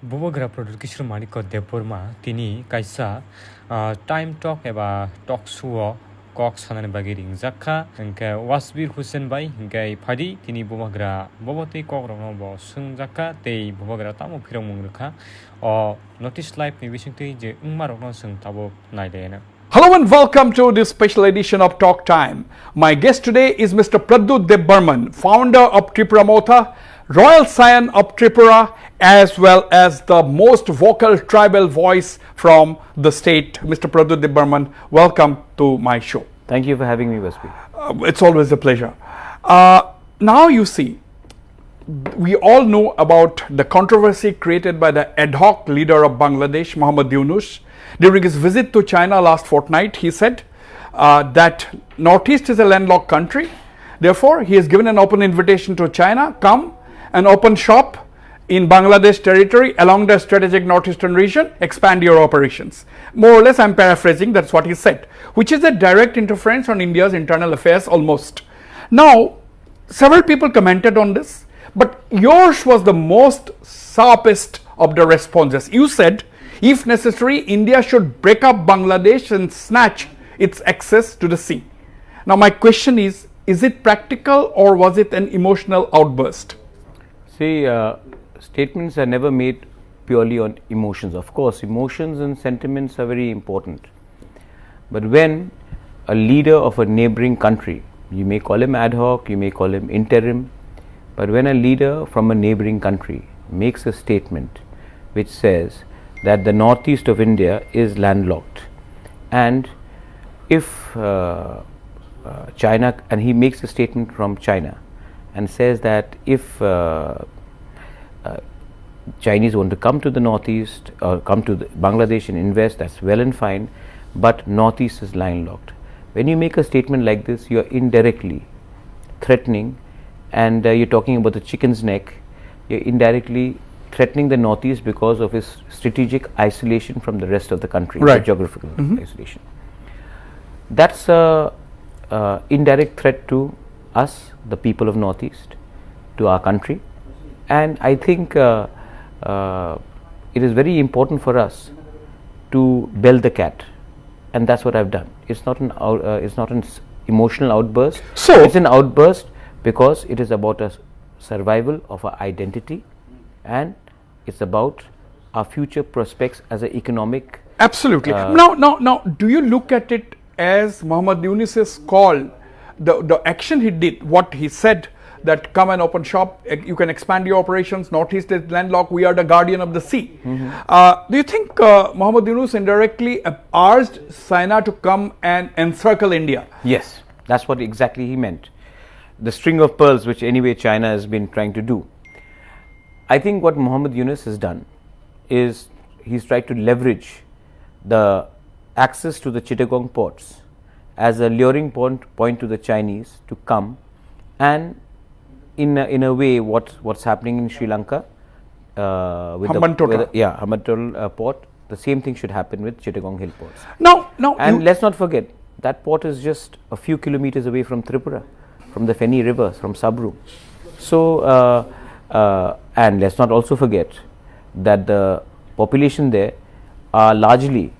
Bubagra Production Maniko Debbarma, Tini, Kaisa, Time Talk Eba Talk Suo, Cox Hanan Bagiring Zaka, and Wasbir Hussain by Hinkhy Paidi, Tini Bubagra, Bobote Koronobo, Sun Zaka, Te Bubagra Tamo Piramurka, or Notice Life in Wishington, Umaron Sun Tabo Naidena. Hello and welcome to this special edition of Talk Time. My guest today is Mr. Pradyot Debbarma, founder of Tipra Motha, Royal Scion of Tripura, as well as the most vocal tribal voice from the state. Mr. Pradyot Debbarma, welcome to my show. Thank you for having me, Wasbir. It's always a pleasure. Now you see, we all know about the controversy created by the ad hoc leader of Bangladesh, Muhammad Yunus. During his visit to China last fortnight, he said that Northeast is a landlocked country. Therefore, he has given an open invitation to China, come and open shop in Bangladesh territory along the strategic northeastern region, expand your operations. More or less, I'm paraphrasing, that's what he said, which is a direct interference on India's internal affairs almost. Now, several people commented on this, but yours was the most sharpest of the responses. You said, if necessary, India should break up Bangladesh and snatch its access to the sea. Now, my question is it practical or was it an emotional outburst? See, statements are never made purely on emotions. Of course, emotions and sentiments are very important. But when a leader of a neighboring country, you may call him ad hoc, you may call him interim, but when a leader from a neighboring country makes a statement which says that the northeast of India is landlocked, and if China, and he makes a statement from China and says that if Chinese want to come to the northeast or come to Bangladesh and invest, that's well and fine, but northeast is landlocked. When you make a statement like this, you are indirectly threatening, and you're talking about the chicken's neck, you're indirectly threatening the northeast because of its strategic isolation from the rest of the country, right. The geographical isolation. That's a indirect threat to us, the people of northeast, to our country, and I think it is very important for us to bell the cat, and that's what I've done. It's not an emotional outburst. So it's an outburst because it is about a survival of our identity, and it's about our future prospects as an economic. Absolutely. Now, do you look at it as Muhammad Yunus's call, the action he did, what he said, that come and open shop, you can expand your operations, northeast is landlocked, we are the guardian of the sea. Do you think Muhammad Yunus indirectly urged China to come and encircle India? Yes, that's what exactly he meant. The string of pearls which anyway China has been trying to do. I think what Muhammad Yunus has done is he's tried to leverage the access to the Chittagong ports as a luring point to the Chinese to come, and in a way what's happening in Sri Lanka with Hambantota port, the same thing should happen with Chittagong Hill ports. And let's not forget that port is just a few kilometers away from Tripura, from the Feni river, from Sabru. So and let's not also forget that the population there are largely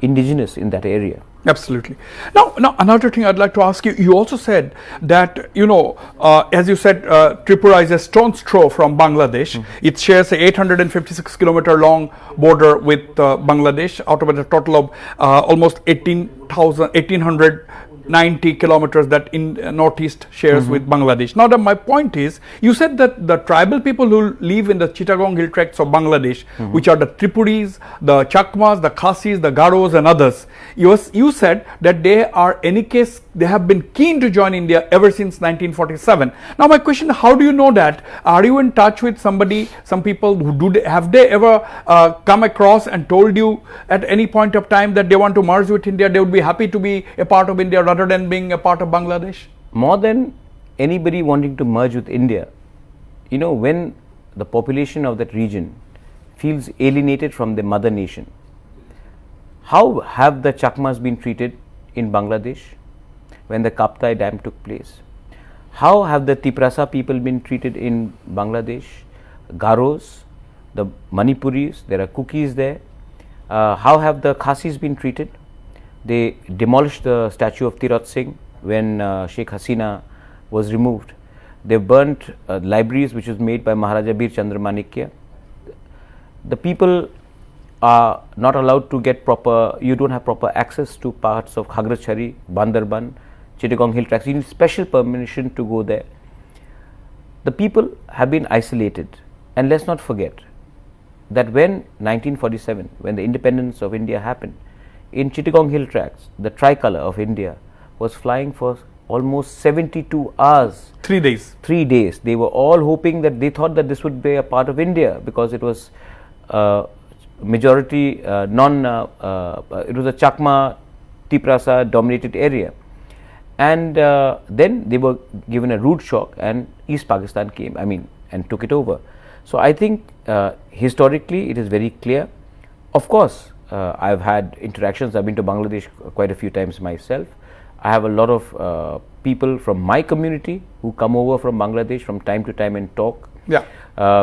indigenous in that area. Absolutely. Now another thing I'd like to ask you, you also said that, as you said, Tripura is a stone's throw from Bangladesh. It shares a 856 kilometer long border with Bangladesh, out of a total of almost 1890 kilometers that in northeast shares with Bangladesh. Now my point is, you said that the tribal people who live in the Chittagong hill tracts of Bangladesh, which are the Tripuris, the Chakmas, the Khasis, the Garos and others, you said that they are, any case, they have been keen to join India ever since 1947. Now my question, how do you know that? Are you in touch with some people who have they ever come across and told you at any point of time that they want to merge with India, they would be happy to be a part of India rather than being a part of Bangladesh? More than anybody wanting to merge with India, when the population of that region feels alienated from the mother nation, how have the Chakmas been treated in Bangladesh when the Kaptai Dam took place? How have the Tiprasa people been treated in Bangladesh? Garos, the Manipuris, there are Kukis there. How have the Khasis been treated? They demolished the statue of Tirat Singh when Sheikh Hasina was removed. They burnt libraries which was made by Maharaja Bir Chandra Manikya. The people are not allowed to get proper, you don't have proper access to parts of Khagrachari, Bandarban, Chittagong Hill Tracts. You need special permission to go there. The people have been isolated, and let's not forget that when 1947, when the independence of India happened, in Chittagong Hill Tracts, the tricolor of India was flying for almost 72 hours. 3 days. 3 days. They were all hoping that they thought that this would be a part of India because it was majority it was a Chakma Tiprasa dominated area. And then they were given a rude shock, and East Pakistan came, and took it over. So I think historically it is very clear. Of course, I've had interactions. I've been to Bangladesh quite a few times myself. I have a lot of people from my community who come over from Bangladesh from time to time and talk. Yeah.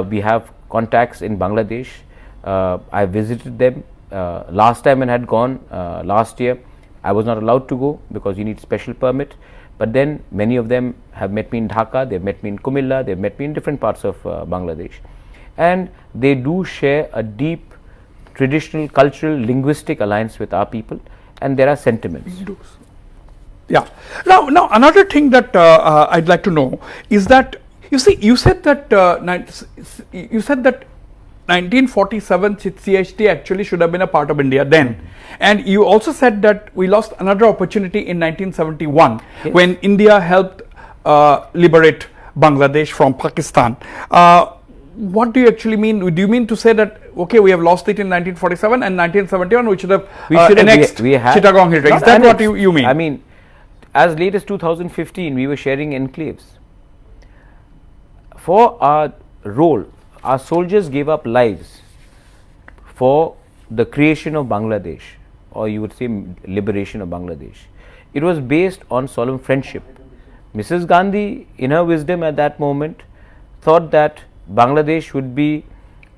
We have contacts in Bangladesh. I visited them last time and had gone last year. I was not allowed to go because you need special permit. But then many of them have met me in Dhaka, they've met me in Kumilla, they've met me in different parts of Bangladesh. And they do share a deep traditional, cultural, linguistic alliance with our people, and there are sentiments. Yeah. Now another thing that I'd like to know is that you said that 1947 CHT actually should have been a part of India then, and you also said that we lost another opportunity in 1971 when India helped liberate Bangladesh from Pakistan. What do you actually mean? Do you mean to say that okay, we have lost it in 1947 and 1971 we should have annexed Chittagong Hill Tracts? Is that what you mean? As late as 2015 we were sharing enclaves. For our role, our soldiers gave up lives for the creation of Bangladesh, or you would say liberation of Bangladesh. It was based on solemn friendship. Mrs. Gandhi, in her wisdom at that moment, thought that Bangladesh would be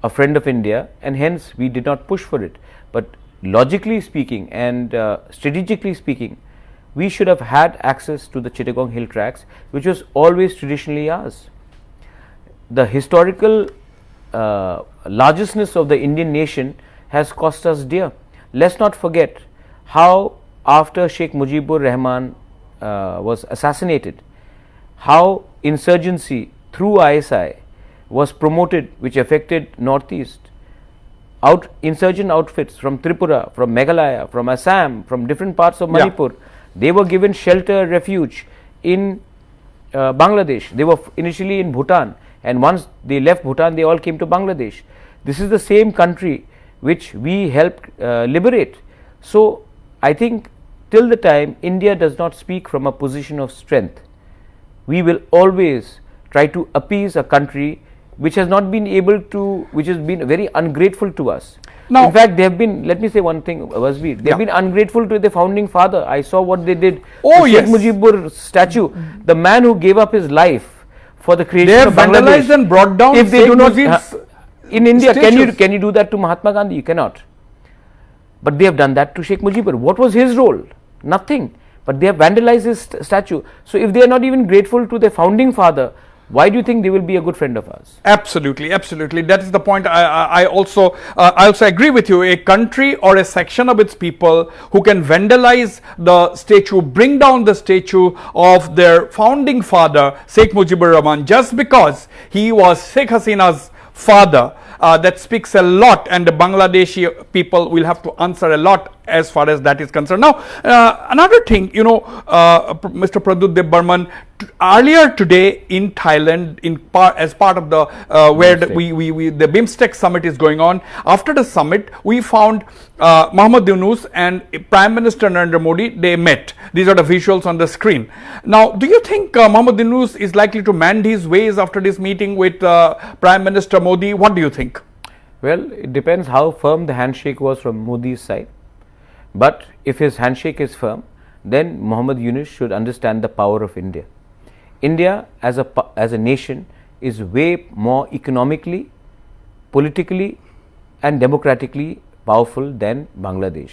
a friend of India, and hence we did not push for it. But logically speaking and strategically speaking, we should have had access to the Chittagong Hill Tracts, which was always traditionally ours. The historical largestness of the Indian nation has cost us dear. Let's not forget how after Sheikh Mujibur Rahman was assassinated, how insurgency through ISI was promoted, which affected Northeast. Insurgent outfits from Tripura, from Meghalaya, from Assam, from different parts of Manipur, they were given shelter, refuge in Bangladesh. They were initially in Bhutan, and once they left Bhutan, they all came to Bangladesh. This is the same country which we helped liberate. So I think till the time India does not speak from a position of strength, we will always try to appease a country which has not been able to, which has been very ungrateful to us. Now, in fact, they have been, let me say one thing, Wasbir, they have been ungrateful to the founding father. I saw what they did to Sheikh Mujibur statue, the man who gave up his life for the creation of Bangladesh. They have vandalized and brought down. If they do not, in India, can you do that to Mahatma Gandhi? You cannot. But they have done that to Sheikh Mujibur. What was his role? Nothing. But they have vandalized his statue. So if they are not even grateful to their founding father, why do you think they will be a good friend of ours? Absolutely, absolutely. That is the point. I also agree with you. A country or a section of its people who can vandalize the statue, bring down the statue of their founding father, Sheikh Mujibur Rahman, just because he was Sheikh Hasina's father, that speaks a lot, and the Bangladeshi people will have to answer a lot as far as that is concerned. Now, another thing, Mr. Pradyot Debbarma, earlier today in Thailand, as part of the where the BIMSTEC summit is going on, after the summit, we found Mohammad Yunus and Prime Minister Narendra Modi, they met. These are the visuals on the screen. Now, do you think Mohammad Yunus is likely to mend his ways after this meeting with Prime Minister Modi? What do you think? Well, it depends how firm the handshake was from Modi's side. But if his handshake is firm, then Mohammad Yunus should understand the power of India. India as a nation is way more economically politically and democratically powerful than Bangladesh.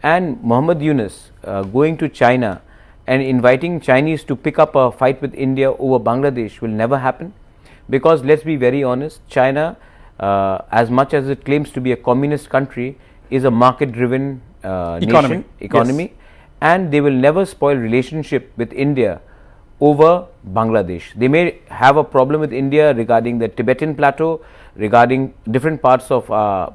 And Muhammad Yunus going to China and inviting Chinese to pick up a fight with India over Bangladesh will never happen, because let's be very honest, China, as much as it claims to be a communist country, is a market driven economy, yes. And they will never spoil relationship with India over Bangladesh. They may have a problem with India regarding the Tibetan plateau, regarding different parts of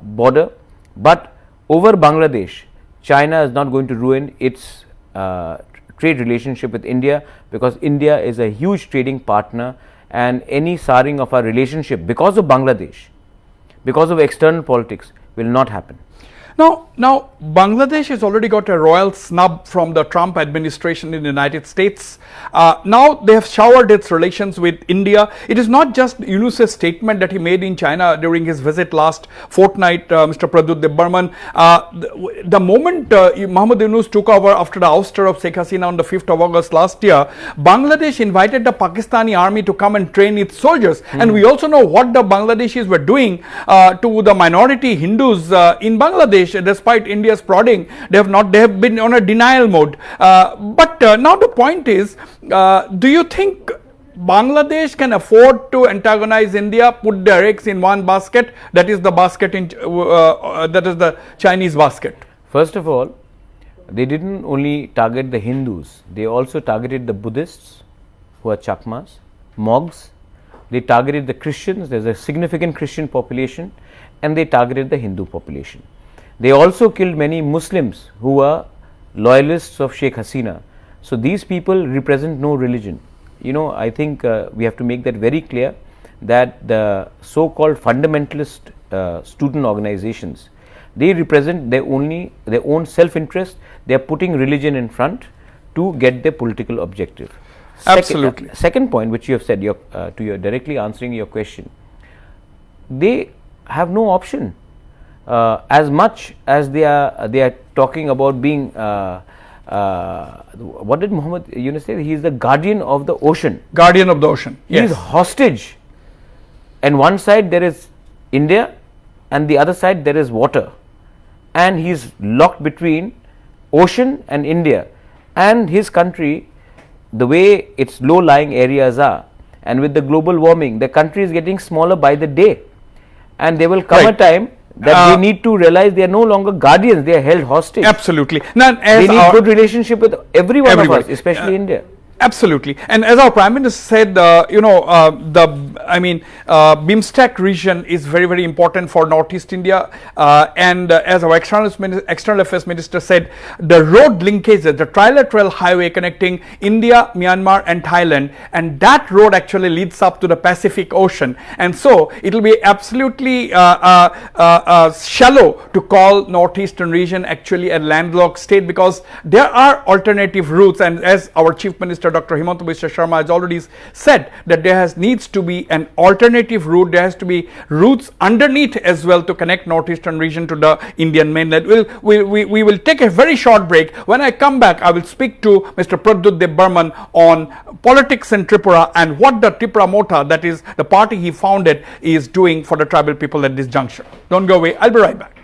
border, but over Bangladesh, China is not going to ruin its trade relationship with India, because India is a huge trading partner, and any souring of our relationship because of Bangladesh, because of external politics, will not happen. Now, Bangladesh has already got a royal snub from the Trump administration in the United States. Now they have showered its relations with India. It is not just Yunus's statement that he made in China during his visit last fortnight, Mr. Pradyot Debbarma. The moment Muhammad Yunus took over after the ouster of Sheikh Hasina on the 5th of August last year, Bangladesh invited the Pakistani army to come and train its soldiers. And we also know what the Bangladeshis were doing to the minority Hindus in Bangladesh. Despite India's prodding, they have been on a denial mode. But now the point is, do you think Bangladesh can afford to antagonize India, put their eggs in one basket, that is the basket that is the Chinese basket? First of all, they didn't only target the Hindus, they also targeted the Buddhists, who are Chakmas, Mogs. They targeted the Christians, there's a significant Christian population, and they targeted the Hindu population. They also killed many Muslims who were loyalists of Sheikh Hasina. So these people represent no religion. You know, I think we have to make that very clear, that the so-called fundamentalist student organizations, they represent their own self-interest. They are putting religion in front to get their political objective. Absolutely. Second point, which you have said, directly answering your question, they have no option. As much as they are talking about being, what did Muhammad Yunus say? He is the guardian of the ocean. Guardian of the ocean. He is hostage. And one side there is India, and the other side there is water, and he is locked between ocean and India. And his country, the way its low-lying areas are, and with the global warming, the country is getting smaller by the day, and there will come a time that they need to realize they are no longer guardians, they are held hostage. Absolutely. Now, they need good relationship with everyone of us, especially India. Absolutely. And as our Prime Minister said, BIMSTEC region is very, very important for Northeast India. And as our External Affairs Minister said, the road linkages, the trilateral highway connecting India, Myanmar and Thailand, and that road actually leads up to the Pacific Ocean. And so it will be absolutely shallow to call Northeastern region actually a landlocked state, because there are alternative routes. And as our Chief Minister Dr. Himanta Biswa Sharma has already said, that there needs to be an alternative route. There has to be routes underneath as well to connect Northeastern region to the Indian mainland. We will take a very short break. When I come back, I will speak to Mr. Pradyot Debbarma on politics in Tripura and what the Tipra Motha, that is the party he founded, is doing for the tribal people at this juncture. Don't go away. I'll be right back.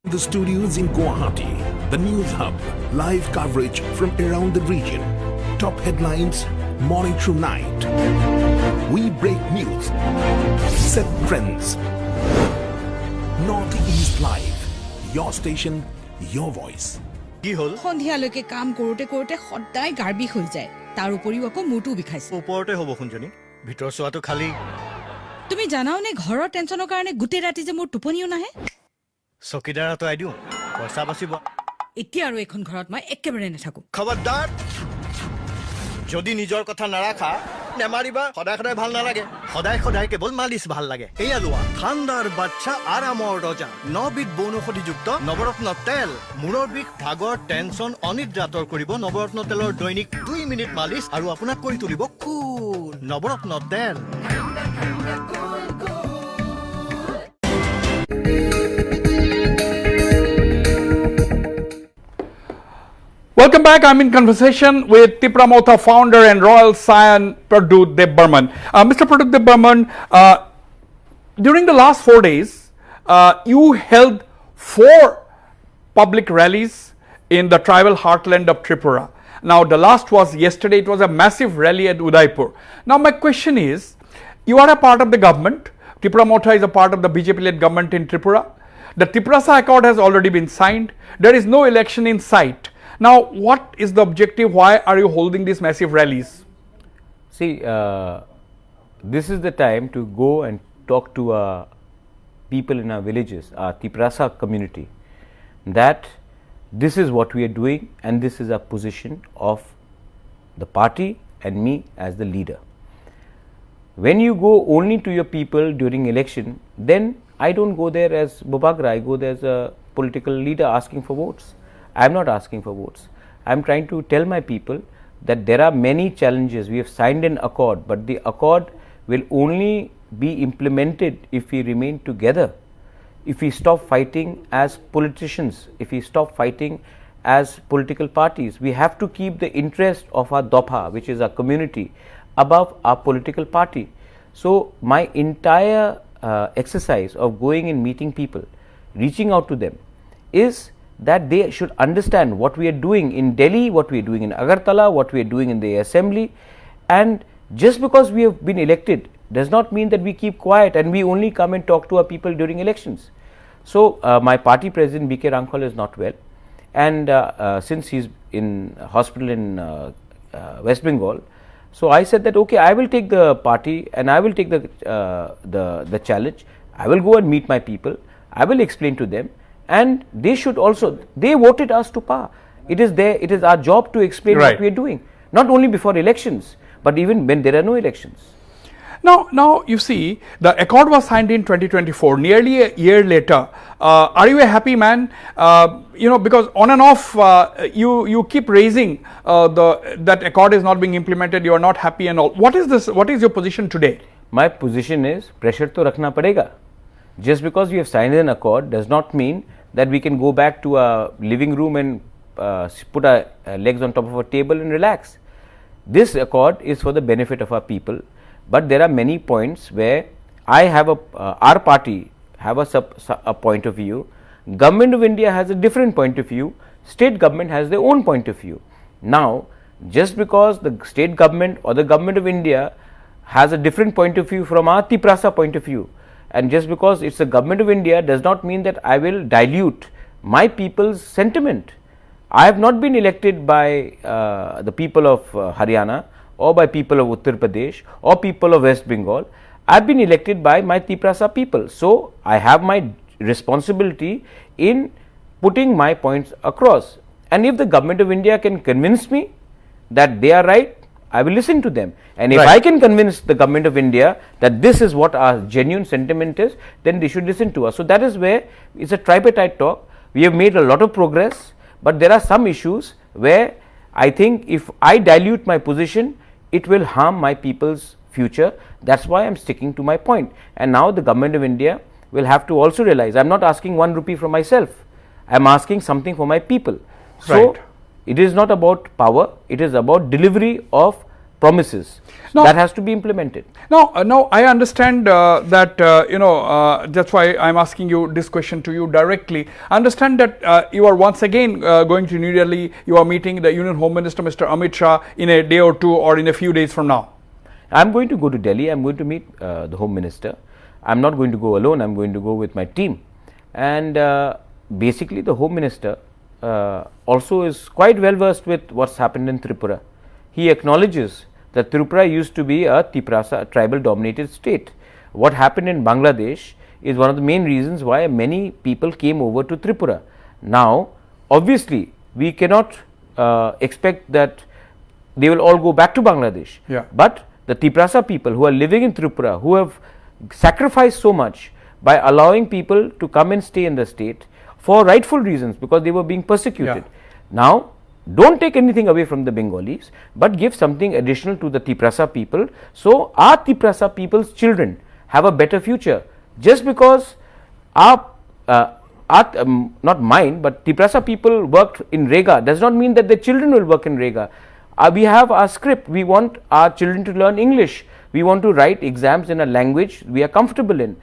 The studios in Guwahati, the News Hub, live coverage from around the region, top headlines, morning through night. We break news, set trends. Northeast Live, your station, your voice. কি হল সন্ধিয়ালৈকে কাম কৰোতে কৰোতে সদায় গাৰ্বি হৈ যায়, তাৰ উপৰিও আকৌ মুটু বিষাইছে। ওপৰতে হ'ব শুনজনী, ভিতৰ চোৱাটো খালি। তুমি জানাওনে ঘৰৰ টেনচনৰ কাৰণে গোটেই ৰাতি যে মোৰ টোপনিও নাহে। চকীদাৰ আঁতৰাই দিওঁ, পইচা বাচিব। এতিয়া আৰু এখন ঘৰত মই একেবাৰে নাথাকো। খবৰদাৰ, যদি নিজৰ কথা নাৰাখা নেমাৰিবা। সদায় সদায় ভাল নালাগে, সদায় সদায় কেৱল মালিচ ভাল লাগে। এয়া লোৱা ঠাণ্ডাৰ বাচ্চা আৰামৰ ৰজা, 9 বিধ বনৌষধিযুক্ত নৱৰত্ন তেল। মূৰৰ বিষ, ভাগৰ, টেনচন, অনিদ্ৰা আঁতৰ কৰিব নৱৰত্ন তেলৰ দৈনিক 2 মিনিট মালিচ, আৰু আপোনাক কৰি তুলিব কুল। নৱৰত্ন তেল। Welcome back. I'm in conversation with Tipra Motha founder and Royal Scion Pradyot Debbarma. Mr. Pradyot Debbarma, during the last 4 days, you held 4 public rallies in the tribal heartland of Tripura. Now, the last was yesterday. It was a massive rally at Udaipur. Now, my question is, you are a part of the government. Tipra Motha is a part of the BJP-led government in Tripura. The Tipra Accord has already been signed. There is no election in sight. Now, what is the objective? Why are you holding these massive rallies? See, this is the time to go and talk to our people in our villages, our Tiprasa community, that this is what we are doing and this is our position of the party and me as the leader. When you go only to your people during election, then I don't go there as Bobagra, I go there as a political leader asking for votes. I am not asking for votes. I am trying to tell my people that there are many challenges. We have signed an accord, but the accord will only be implemented if we remain together. If we stop fighting as politicians, if we stop fighting as political parties, we have to keep the interest of our Dopha, which is our community, above our political party. So, my entire exercise of going and meeting people, reaching out to them, is that they should understand what we are doing in Delhi, what we are doing in Agartala, what we are doing in the assembly. And just because we have been elected does not mean that we keep quiet and we only come and talk to our people during elections. So, my party president B.K. Rankhal is not well, and since he is in hospital in West Bengal, so I said that okay, I will take the party and I will take the challenge. I will go and meet my people. I will explain to them, and they should also, they voted us to power. It is our job to explain what we are doing, not only before elections, but even when there are no elections. Now you see, the accord was signed in 2024, nearly a year later. Are you a happy man? Because on and off you keep raising that accord is not being implemented, you are not happy and all. What is this? What is your position today? My position is, pressure to rakhna padega. Just because we have signed an accord does not mean that we can go back to our living room and put our legs on top of a table and relax. This accord is for the benefit of our people. But there are many points where I have our party have a point of view, Government of India has a different point of view, state government has their own point of view. Now, just because the state government or the Government of India has a different point of view from our Tiprasa point of view, and just because it is the Government of India does not mean that I will dilute my people's sentiment. I have not been elected by the people of Haryana or by people of Uttar Pradesh or people of West Bengal. I have been elected by my Tiprasa people. So, I have my responsibility in putting my points across, and if the Government of India can convince me that they are right, I will listen to them, and if I can convince the Government of India that this is what our genuine sentiment is, then they should listen to us. So, that is where it is a tripartite talk. We have made a lot of progress, but there are some issues where I think if I dilute my position, it will harm my people's future. That is why I am sticking to my point, and now the Government of India will have to also realize I am not asking 1 rupee from myself, I am asking something for my people. So, it is not about power, it is about delivery of promises that has to be implemented. Now I understand that that's why I am asking you this question to you directly. I understand that you are once again going to New Delhi. You are meeting the Union Home Minister Mr. Amit Shah in a day or two or in a few days from now. I am going to go to Delhi. I am going to meet the Home Minister. I am not going to go alone. I am going to go with my team, and basically the Home Minister also is quite well versed with what has happened in Tripura. He acknowledges that Tripura used to be a Tiprasa tribal dominated state. What happened in Bangladesh is one of the main reasons why many people came over to Tripura. Now, obviously, we cannot expect that they will all go back to Bangladesh, but the Tiprasa people who are living in Tripura, who have sacrificed so much by allowing people to come and stay in the state for rightful reasons, because they were being persecuted. Now, do not take anything away from the Bengalis, but give something additional to the Tiprasa people, so our Tiprasa people's children have a better future. Just because our not mine, but Tiprasa people worked in Rega, does not mean that their children will work in Rega. We have our script, we want our children to learn English, we want to write exams in a language we are comfortable in.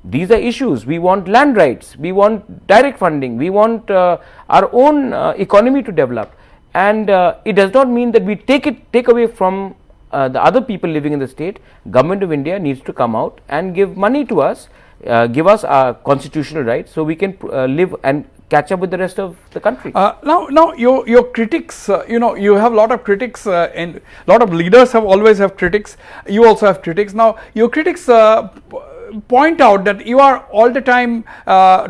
These are issues. We want land rights, we want direct funding, we want our own economy to develop, and it does not mean that we take away from the other people living in the state. Government of India needs to come out and give money to us, give us our constitutional rights, so we can live and catch up with the rest of the country. Now your critics, you have a lot of critics, and a lot of leaders always have critics. You also have critics. Now your critics point out that you are all the time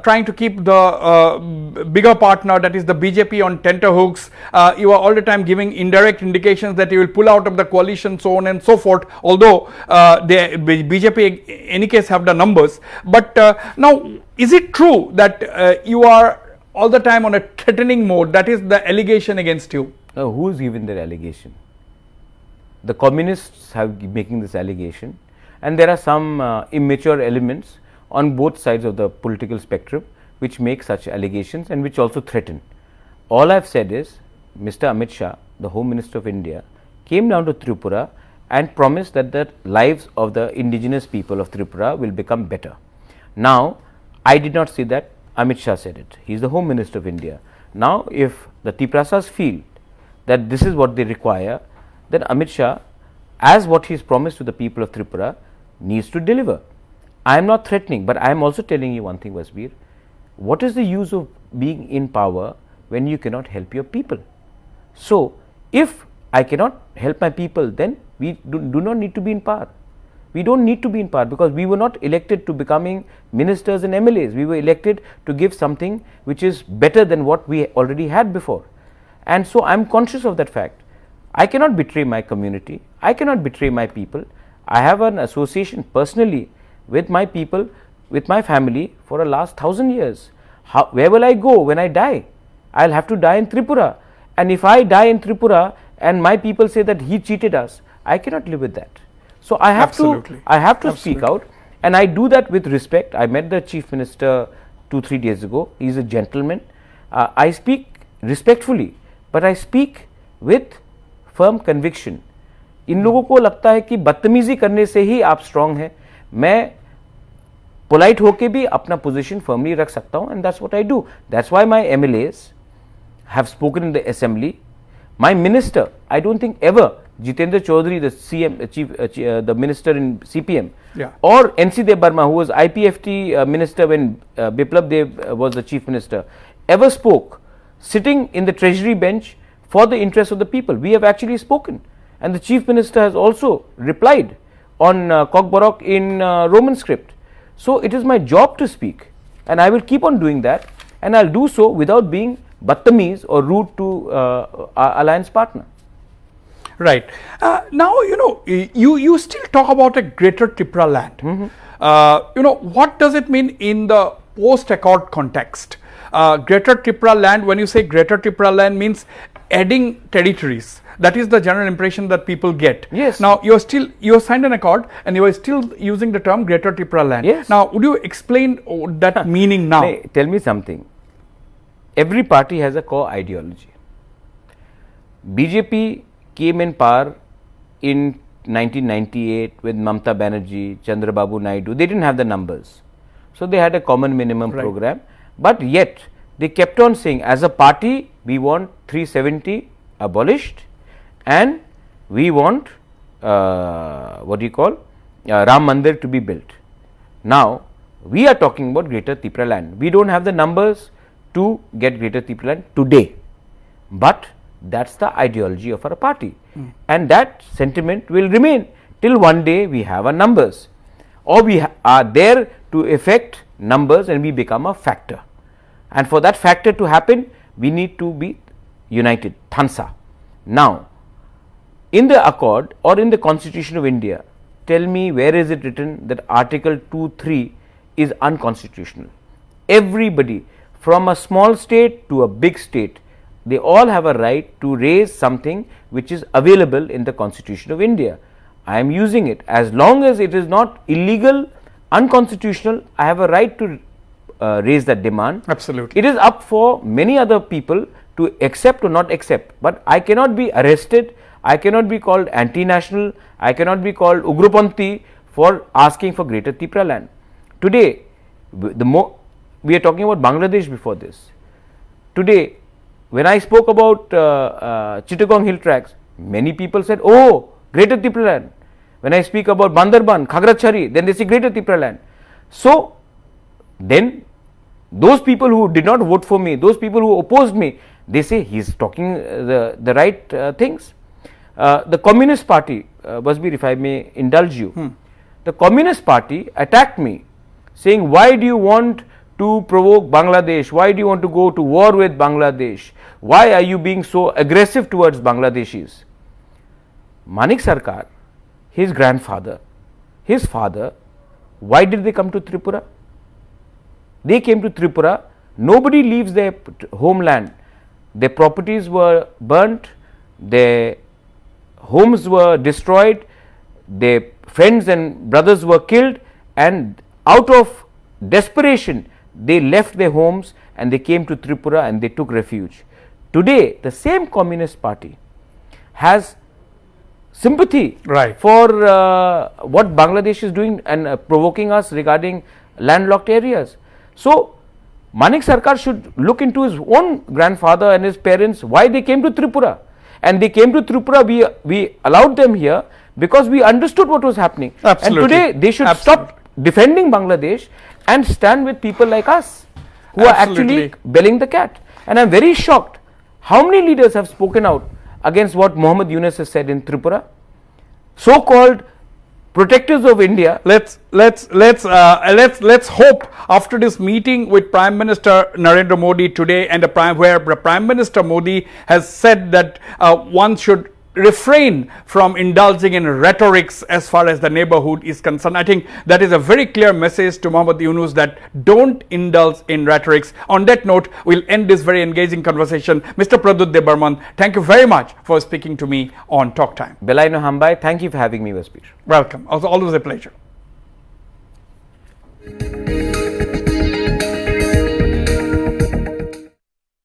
trying to keep the bigger partner, that is the BJP, on tenterhooks. You are all the time giving indirect indications that you will pull out of the coalition, so on and so forth, although the BJP in any case have the numbers. But now, is it true that you are all the time on a threatening mode? That is the allegation against you. Who is given that allegation? The communists have making this allegation, and there are some immature elements on both sides of the political spectrum which make such allegations and which also threaten. All I have said is, Mr. Amit Shah, the Home Minister of India, came down to Tripura and promised that the lives of the indigenous people of Tripura will become better. Now, I did not say that, Amit Shah said it. He is the Home Minister of India. Now, if the Tiprasas feel that this is what they require, then Amit Shah, as what he has promised to the people of Tripura, needs to deliver. I am not threatening, but I am also telling you one thing, Wasbir. What is the use of being in power when you cannot help your people? So, if I cannot help my people, then we do not need to be in power. We don't need to be in power, because we were not elected to becoming ministers and MLAs. We were elected to give something which is better than what we already had before. And so, I am conscious of that fact. I cannot betray my community. I cannot betray my people. I have an association personally with my people, with my family for the last 1000 years. Where will I go when I die? I will have to die in Tripura. And if I die in Tripura and my people say that he cheated us, I cannot live with that. So, I have to speak out, and I do that with respect. I met the Chief Minister 2-3 days ago. He is a gentleman. I speak respectfully, but I speak with firm conviction. इन लोगों को लगता है कि बदतमीजी करने से ही आप strong हैं. मैं पोलाइट होके भी अपना पोजीशन फर्मली रख सकता हूं, and that's what I do. That's why my MLAs have spoken in the assembly. My minister, I don't think ever Jitendra Chaudhary, the CM, the minister in CPM, or Hinkhy Debbarma, who was IPFT minister when Biplab Dev was the chief minister, ever spoke sitting in the treasury bench for the interest of the people. We have actually spoken, and the chief minister has also replied on Kokborok in Roman script. So, it is my job to speak, and I will keep on doing that, and I will do so without being badtameez or rude to our alliance partner. Right. Now, you still talk about a greater Tipra land. What does it mean in the post-accord context? Greater Tipra land, when you say greater Tipra land, means adding territories. That is the general impression that people get. Yes. Now, you have signed an accord and you are still using the term greater Tipra land. Yes. Now, would you explain that meaning now? Hey, tell me something. Every party has a core ideology. BJP came in power in 1998 with Mamta Banerjee, Chandrababu Naidu. They didn't have the numbers. So, they had a common minimum program, but yet they kept on saying, as a party, we want 370 abolished, and we want Ram Mandir to be built. Now, we are talking about greater Tipra land. We don't have the numbers to get greater Tipra land today, but that's the ideology of our party, and that sentiment will remain till one day we have our numbers, or we are there to effect numbers and we become a factor. And for that factor to happen, we need to be united, Thansa. Now, in the accord or in the Constitution of India, tell me where is it written that Article 2(3) is unconstitutional? Everybody, from a small state to a big state, they all have a right to raise something which is available in the Constitution of India. I am using it. As long as it is not illegal, unconstitutional, I have a right to raise that demand. Absolutely. It is up for many other people to accept or not accept, but I cannot be arrested, I cannot be called anti-national, I cannot be called Ugrapanthi for asking for greater Tipra land. Today, we are talking about Bangladesh before this. Today, when I spoke about Chittagong hill tracts, many people said, oh, greater Tipra land. When I speak about Bandarban, Khagrachari, then they say greater Tipra land. So, then those people who did not vote for me, those people who opposed me, they say he is talking the right things. The Communist Party, Wasbir, if I may indulge you, the Communist Party attacked me, saying, why do you want to provoke Bangladesh? Why do you want to go to war with Bangladesh? Why are you being so aggressive towards Bangladeshis? Manik Sarkar, his grandfather, his father, why did they come to Tripura? They came to Tripura, nobody leaves their homeland. Their properties were burnt, their homes were destroyed, their friends and brothers were killed, and out of desperation, they left their homes and they came to Tripura and they took refuge. Today, the same Communist Party has sympathy for what Bangladesh is doing and provoking us regarding landlocked areas. So, Manik Sarkar should look into his own grandfather and his parents, why they came to Tripura. And they came to Tripura, we allowed them here because we understood what was happening. Absolutely. And today, they should stop defending Bangladesh and stand with people like us who are actually belling the cat. And I am very shocked how many leaders have spoken out against what Muhammad Yunus has said in Tripura. So-called protectors of India. Let's hope after this meeting with Prime Minister Narendra Modi today, and where Prime Minister Modi has said that one should refrain from indulging in rhetorics as far as the neighborhood is concerned. I think that is a very clear message to Muhammad Yunus that don't indulge in rhetorics. On that note, we'll end this very engaging conversation. Mr. Pradyot Debbarma, thank you very much for speaking to me on Talk Time. Belai no Hambai, thank you for having me, Wasbir. Welcome. Also, always a pleasure.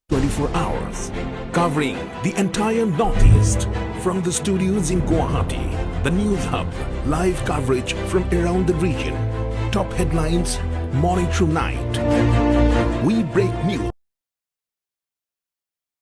24 hours, covering the entire Northeast. From the studios in Guwahati, the News Hub, live coverage from around the region. Top headlines, morning through night. We break news.